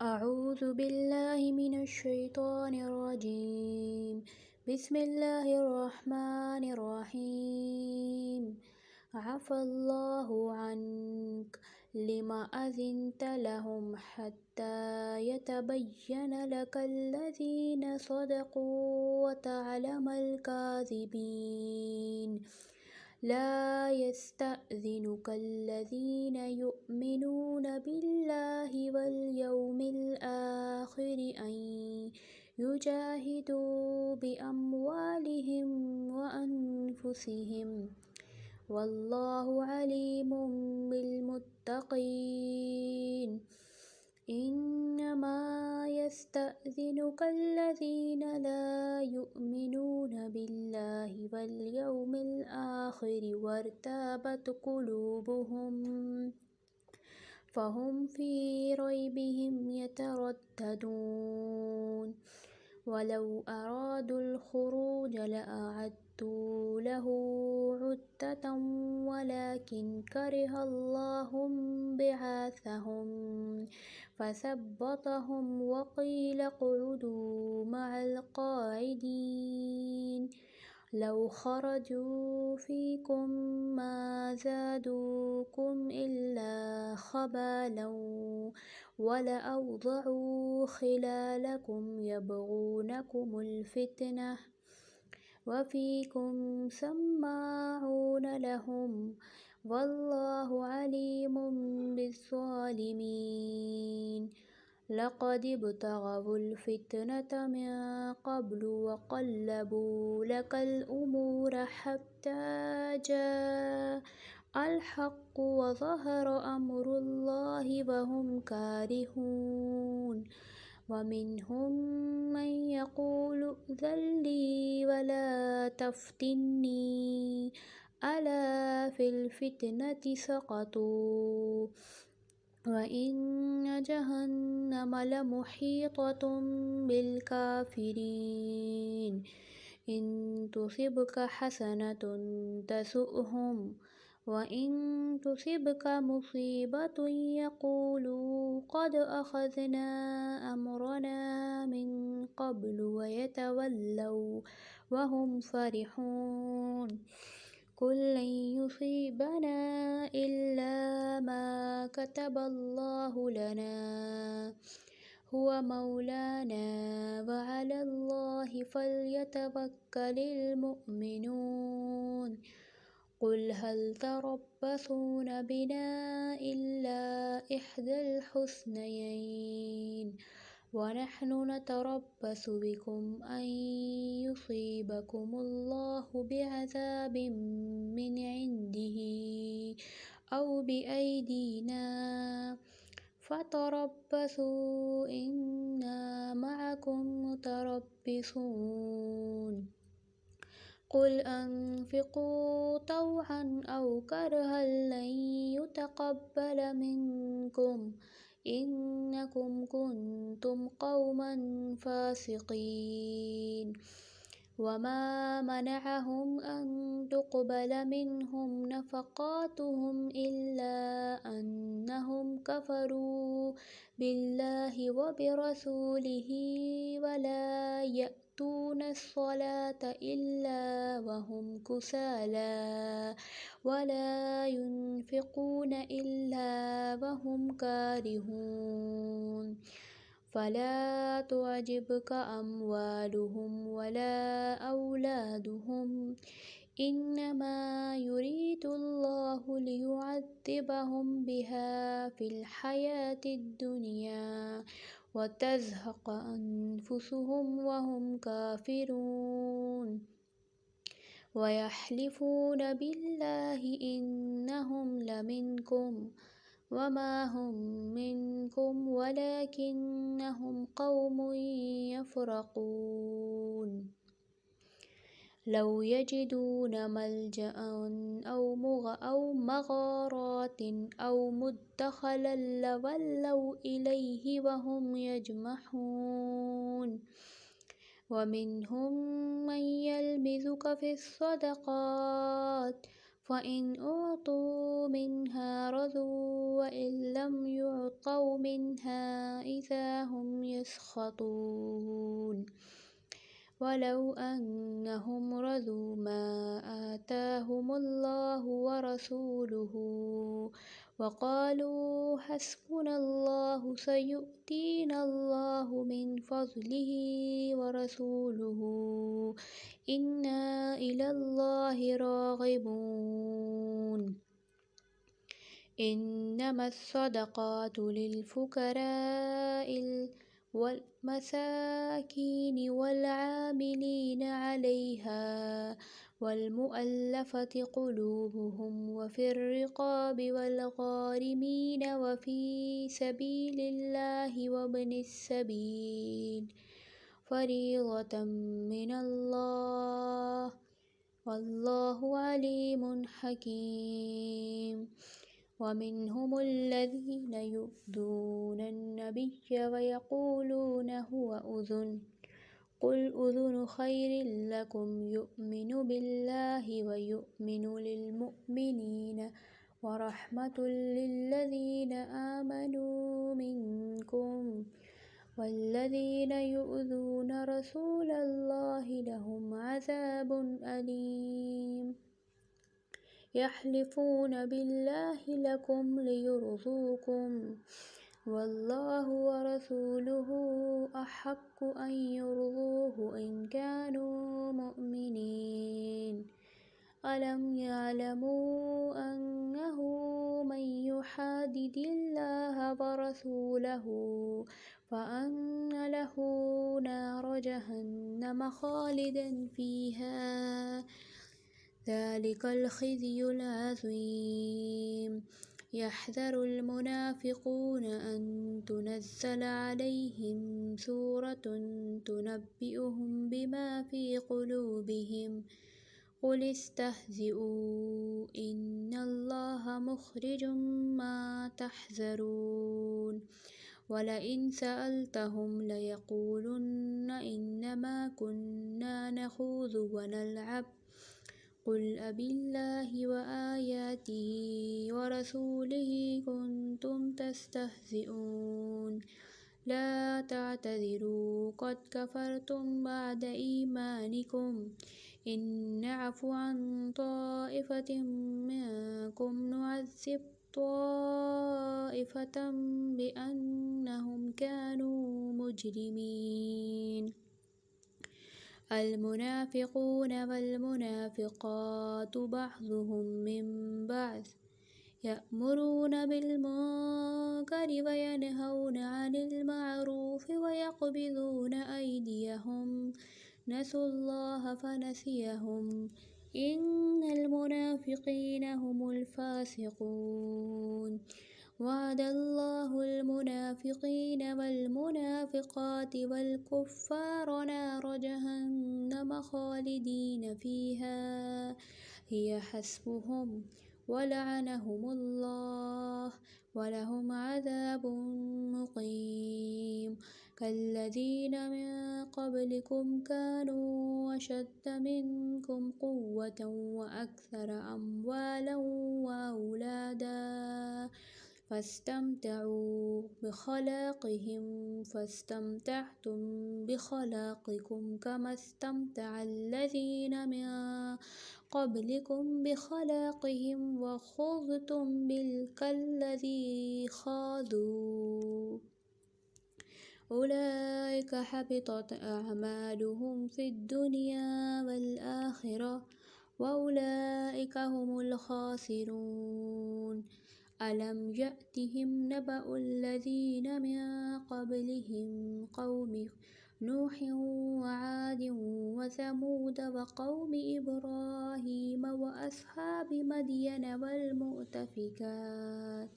أعوذ بالله من الشيطان الرجيم. بسم الله الرحمن الرحيم. عفى الله عنك لما أذنت لهم حتى يتبين لك الذين صدقوا وتعلم الكاذبين. لا يستأذنك الذين يؤمنون بالله واليوم الآخر أن يجاهدوا بأموالهم وأنفسهم والله عليم بالمتقين. إنما يستأذنك الذين لا يؤمنون بالله واليوم الآخر وارتابت قلوبهم فهم في ريبهم يترددون. ولو أرادوا الخروج لأعدوا له عدة ولكن كره الله بعاثهم فثبطهم وقيل اقعدوا مع القاعدين. لو خرجوا فيكم ما زادوكم إلا خبالا ولأوضعوا خلالكم يبغونكم الفتنة وفيكم سماعون لهم والله عليم بالظالمين. لقد ابتغوا الفتنة من قبل وقلبوا لك الأمور حتى جاء الحق وظهر أمر الله وهم كارهون. ومنهم من يقول ائذن لي ولا تفتني ألا في الفتنة سقطوا وإن جهنم لمحيطة بالكافرين. إن تصبك حسنة تسؤهم وإن تصبك مصيبة يقولوا قد أخذنا أمرنا من قبل ويتولوا وهم فرحون. قل لن يصيبنا إلا ما كتب الله لنا هو مولانا وعلى الله فليتوكل المؤمنون. قل هل تربصون بنا إلا إحدى الحسنيين ونحن نتربص بكم أن يصيبكم الله بعذاب من عنده أو بأيدينا فتربصوا إنا معكم متربصون. قل أنفقوا طوعا أو كرها لن يتقبل منكم إنكم كنتم قوما فاسقين. وما منعهم أن تقبل منهم نفقاتهم إلا أنهم كفروا بالله وبرسوله ولا يأتون الصلاة إلا وهم كسالى ولا ينفقون إلا وهم كارهون. فلا تعجبك أموالهم ولا أولادهم إنما يريد الله ليعذبهم بها في الحياة الدنيا وتزهق أنفسهم وهم كافرون. ويحلفون بالله إنهم لمنكم وما هم منكم ولكنهم قوم يفرقون. لو يجدون ملجأ أو مغارات أو مدخلا لولوا إليه وهم يجمحون. ومنهم من يلمزك في الصدقات فإن أعطوا منها رضوا وإن لم يعطوا منها إذا هم يسخطون ولو أنهم رضوا ما آتاهم الله ورسوله وقالوا حسبنا الله سيؤتينا الله من فضله ورسوله إنا إلى الله راغبون إنما الصدقات للفقراء والمساكين والعاملين عليها والمؤلفة قلوبهم وفي الرقاب والغارمين وفي سبيل الله وابن السبيل فريضة من الله والله عليم حكيم ومنهم الذين يؤذون النبي ويقولون هو أذن قل أذن خير لكم يؤمن بالله ويؤمن للمؤمنين ورحمة للذين آمنوا منكم والذين يؤذون رسول الله لهم عذاب أليم يحلفون بالله لكم ليرضوكم والله ورسوله أحق أن يرضوه إن كانوا مؤمنين ألم يعلموا أنه من يحادد الله ورسوله فأن له نار جهنم خالدا فيها ذلك الخزي العظيم يحذر المنافقون أن تنزل عليهم سورة تنبئهم بما في قلوبهم قل استهزئوا إن الله مخرج ما تحذرون ولئن سألتهم ليقولن إنما كنا نخوض ونلعب قل أبالله وآياته ورسوله كنتم تستهزئون لا تعتذروا قد كفرتم بعد إيمانكم إن نعف عن طائفة منكم نعذب طائفة بأنهم كانوا مجرمين المنافقون والمنافقات بعضهم من بعض يأمرون بالمنكر وينهون عن المعروف ويقبضون أيديهم نسوا الله فنسيهم إن المنافقين هم الفاسقون وعد الله المنافقين والمنافقات والكفار نار جهنم خالدين فيها هي حسبهم ولعنهم الله ولهم عذاب مقيم كالذين من قبلكم كانوا أشد منكم قوة وأكثر أموالا وأولادا فاستمتعوا بخلاقهم فاستمتعتم بخلاقكم كما استمتع الذين من قبلكم بخلاقهم وخضتم كالذي خاضوا أولئك حبطت أعمالهم في الدنيا والآخرة وأولئك هم الخاسرون ألم يأتهم نبأ الذين من قبلهم قوم نوح وعاد وثمود وقوم إبراهيم وأصحاب مدين والمؤتفكات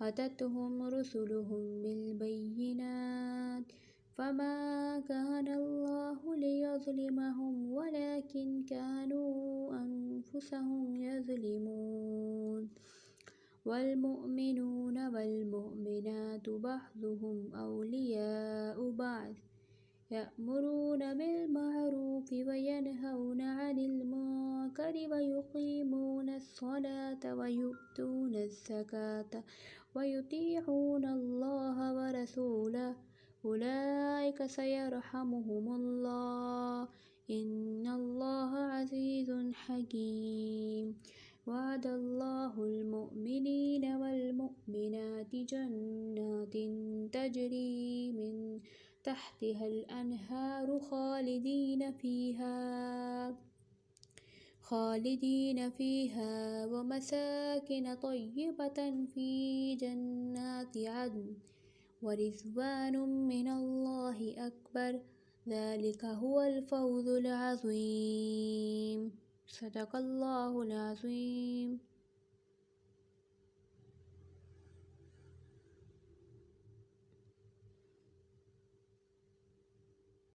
أتتهم رسلهم بالبينات فما كان الله ليظلمهم ولكن كانوا أنفسهم يظلمون والمؤمنون والمؤمنات بعضهم أولياء بعض يأمرون بالمعروف وينهون عن المنكر ويقيمون الصلاة ويؤتون الزكاة ويطيعون الله ورسوله أولئك سيرحمهم الله إن الله عزيز حكيم وعد الله المؤمنين والمؤمنات جنات تجري من تحتها الأنهار خالدين فيها ومساكن طيبة في جنات عدن ورضوان من الله أكبر ذلك هو الفوز العظيم صدق الله العظيم.